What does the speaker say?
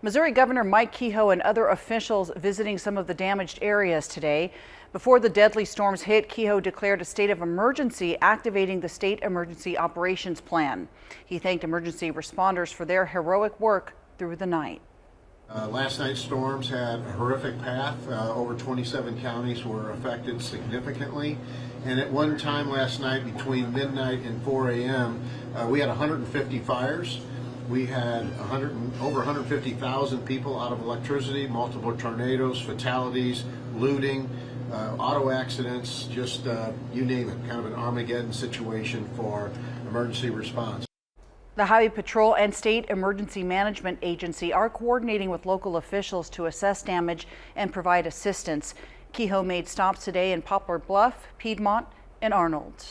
Missouri Governor Mike Kehoe and other officials visiting some of the damaged areas today. Before the deadly storms hit, Kehoe declared a state of emergency, activating the State Emergency Operations Plan. He thanked emergency responders for their heroic work through the night. Last night's storms had a horrific path. Over 27 counties were affected significantly. And at one time last night, between midnight and 4 a.m., we had 150 fires. We had over 150,000 people out of electricity, multiple tornadoes, fatalities, looting, auto accidents, just you name it, kind of an Armageddon situation for emergency response. The Highway Patrol and State Emergency Management Agency are coordinating with local officials to assess damage and provide assistance. Kehoe made stops today in Poplar Bluff, Piedmont, and Arnold.